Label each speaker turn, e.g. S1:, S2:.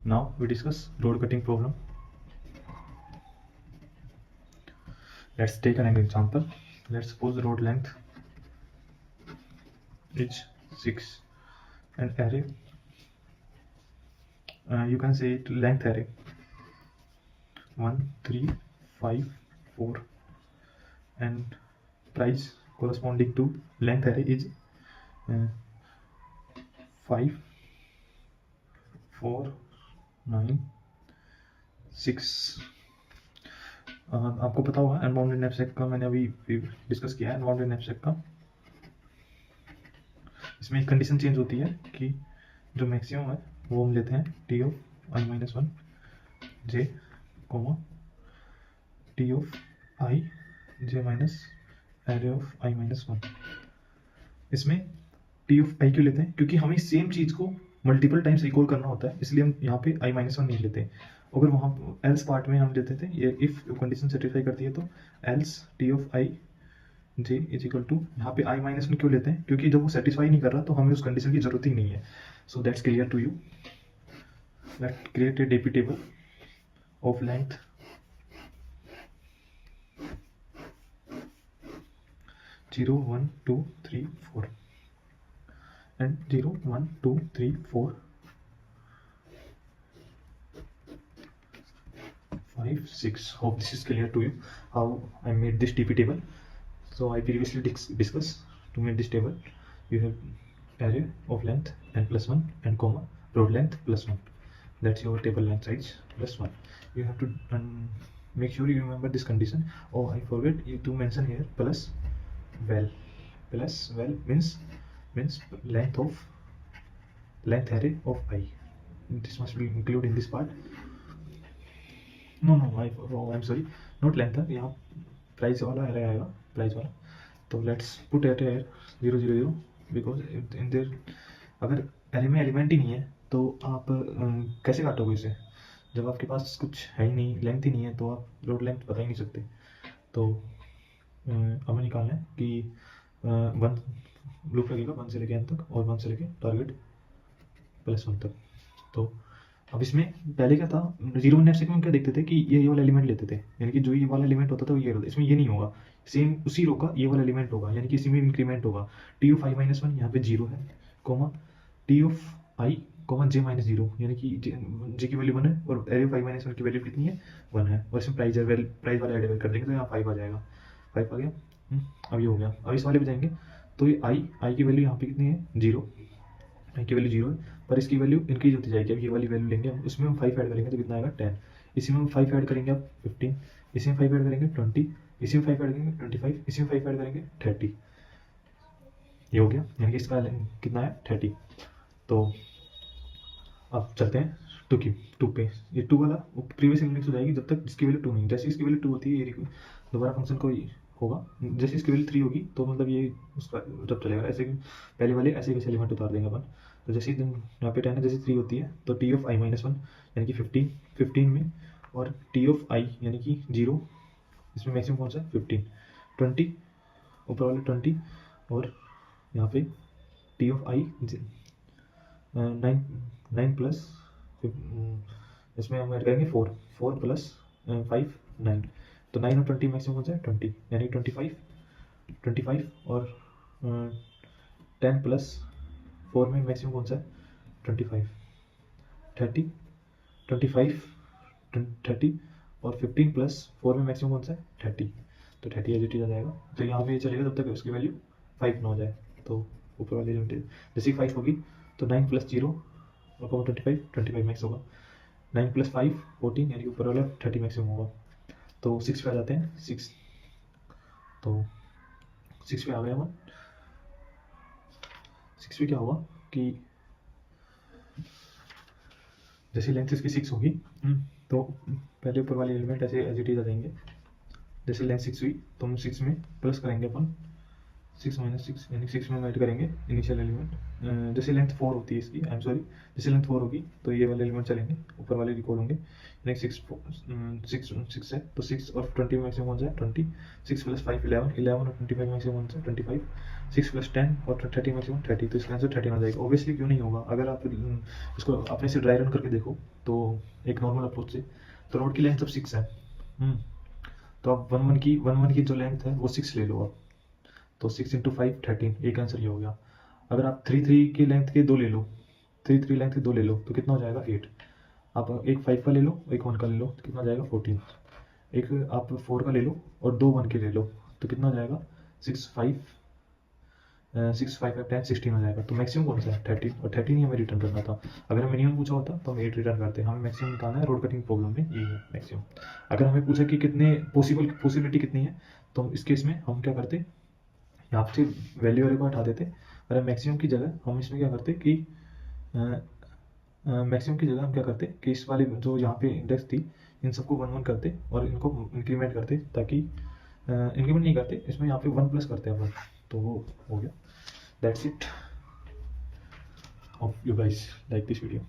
S1: Now we discuss road cutting problem. Let's take an example. Let's suppose the road length is 6 and array, you can say it length array 1, 3, 5, 4, and price corresponding to length array is 5, 4, 9, 6. आपको पता होगा unbounded knapsack का, मैंने अभी discuss किया है unbounded knapsack का। इसमें एक कंडीशन चेंज होती है कि जो मैक्सिमम है वो हम लेते हैं T of I minus one J comma T of I J minus array of I minus one. इसमें टी ऑफ आई क्यों लेते हैं? क्योंकि हमें सेम चीज़ को मल्टीपल टाइम्स रिकॉल करना होता है, इसलिए हम यहाँ पे आई माइनस वन नहीं लेते। अगर वहाँ एल्स पार्ट में हम लेते थे, ये इफ कंडीशन सेटिस्फाई करती है तो else T of I J is equal to, यहाँ पे आई माइनस वन क्यों लेते हैं? क्योंकि जब वो सेटिस्फाई नहीं कर रहा तो हमें उस कंडीशन की जरूरत ही नहीं है। So that's clear to you. Let's create a DP table of length 0, 1, 2, 3, 4 and 0, 1, 2, 3, 4, 5, 6. Hope this is clear to you how I made this DP table. So I previously discussed to make this table. You have array of length n plus 1 and comma road length plus 1. That's your table length size plus 1. You have to make sure you remember this condition. Oh, I forget you to mention here plus well. Plus well means length array of I. This must be included in this part. No, I'm sorry, not length है, यहाँ price वाला array आएगा, price वाला। तो let's put at here 0, 0, 0 because in there अगर array में element ही नहीं है तो आप कैसे काटोगे इसे? जब आपके पास कुछ है ही नहीं, लेंथ ही नहीं है, तो आप रोड लेंथ बता ही नहीं सकते। तो हमें निकालना है कि 1 लूप लगेगा 1 से लेके n तक और 1 से लेके टारगेट प्लस 1 तक। तो अब इसमें पहले क्या था, जीरो नैपसैक में क्या देखते थे कि ये वाला एलिमेंट लेते थे, यानी कि जो ये वाला एलिमेंट होता था वो ये होता। इसमें ये नहीं होगा, सेम उसी रो का ये वाला एलिमेंट होगा, यानी कि इसी में इंक्रीमेंट होगा। T of I minus one यहाँ पे 0 है, comma T of I comma J minus 0, यानी कि जे की वैल्यू 1 है और array of I minus one की वैल्यू कितनी है? 1 है। और इसमें प्राइस वाला एडेबल कर देंगे तो यहाँ 5 आ जाएगा। 5 आ गया। अब ये हो गया। अब इस वाले पे जाएंगे तो ये आई की वैल्यू यहाँ पे कितनी है? 0। आई की वैल्यू 0 है, पर इसकी वैल्यू इंक्रीज होती जाएगी। अब ये वाली वैल्यू लेंगे हम, इसमें हम 5 ऐड करेंगे तो कितना आएगा? 10। इसी में हम 5 ऐड करेंगे अब 15, इसी में 5 ऐड करेंगे 20, इसी में 5 ऐड करेंगे 25, इसी में 5 ऐड करेंगे 30। ये हो गया, यानी कि इसका कितना है? 30। तो अब चलते हैं टू पे। ये 2 वाला प्रीवियस इंडेक्स हो जाएगी जब तक इसकी वैल्यू 2 नहीं। जैसे इसकी वैल्यू 2 होती है ये दोबारा फंक्शन को होगा, जैसे इसकी वैल्यू 3 होगी तो मतलब ये उसका जब चलेगा। ऐसे पहले वाले ऐसे कैसे एलिमेंट उतार देंगे अपन। तो जैसे यहाँ पे 10 है, जैसे 3 होती है तो T of I minus one यानी कि 15 में, और टी ऑफ आई यानी कि 0, इसमें मैक्सिमम कौन सा है? 15, 20 ऊपर वाले 20, और यहाँ पे टी ऑफ आई 9 प्लस, इसमें हम ऐड करेंगे 4 प्लस 5 9। तो 9 और 20 मैक्सिमम कौन सा है? 20, यानी 25 और 10 प्लस 4 में मैक्सिमम कौन सा है? 25, 30, 25, 30 और 15 प्लस 4 में मैक्सिमम कौन सा है? 30। तो 30 एज इट इज आ जाएगा। तो यहाँ पे चलेगा जब तक उसकी वैल्यू 5 ना हो जाए। तो ऊपर वाली लिमिट जैसे 5 होगी तो 9 प्लस 0 और 25 मैक्स होगा। 9 प्लस 5 14, यानी कि ऊपर वाला 30 मैक्सिमम होगा। तो 6 पे आ जाते हैं। 6, तो 6 पे आ गया हम। 6 पे क्या होगा कि जैसे लेंथ इसकी 6 होगी तो पहले ऊपर वाले एलिमेंट ऐसे एज इट इज आ जाएंगे। जैसे लेंथ 6 हुई तो हम 6 में प्लस करेंगे अपन 6 माइनस 6 यानी 6 में ऐड करेंगे इनिशियल एलिमेंट। जैसे लेंथ 4 होती है इसकी, आई एम सॉरी, जैसे लेंथ 4 होगी तो ये वाले एलिमेंट चलेंगे, ऊपर वाले रिकॉल होंगे। यानी 6 है तो 6 और 20 में मैक्सिमम कौन सा है 20, 6 प्लस 5 11, 11 और 25 मैक्सिमम कौन सा है 25, 6 प्लस 10 और 30 मैक्सिमम 30, तो इसका आंसर 13 आ जाएगा। ऑब्वियसली क्यों नहीं होगा, अगर आप इसको अपने से ड्राई रन करके देखो तो एक नॉर्मल अप्रोच से, तो रोड की लेंथ अब 6 है। तो आप 1 1 की जो लेंथ है वो 6 ले लो आप, तो 6 इंटू 5 13, एक आंसर ये हो गया। अगर आप 3 3 की लेंथ के 2 ले लो, 3 3 लेंथ के 2 ले लो तो कितना हो जाएगा 8। आप एक 5 का ले लो, एक 1 का ले लो तो कितना हो जाएगा 14। एक आप 4 का ले लो और 2 1 के ले लो तो कितना हो जाएगा 6 5 6 5 5 10 16 हो जाएगा। तो मैक्सिमम कौन सा है 13, और 13 ही हमें रिटर्न करना था। अगर हमें मिनिमम पूछा होता तो हम 8 रिटर्न करते। हमें मैक्सिमम निकालना है, रोड कटिंग प्रॉब्लम में यही है मैक्सिमम। अगर हमें पूछा कि कितने पॉसिबिलिटी कितनी है, तो इस केस में हम क्या करते, यहाँ से वैल्यू वाले को हटा देते, और मैक्सिमम की जगह हम इसमें क्या करते कि मैक्सिमम की जगह हम क्या करते कि इस वाले जो यहाँ पे इंडेक्स थी इन सबको 1 1 करते और इनको इंक्रीमेंट करते, ताकि इंक्रीमेंट नहीं करते इसमें, यहाँ पे 1 प्लस करते हैं अपन, तो वो हो गया। That's it. Hope you guys like this video.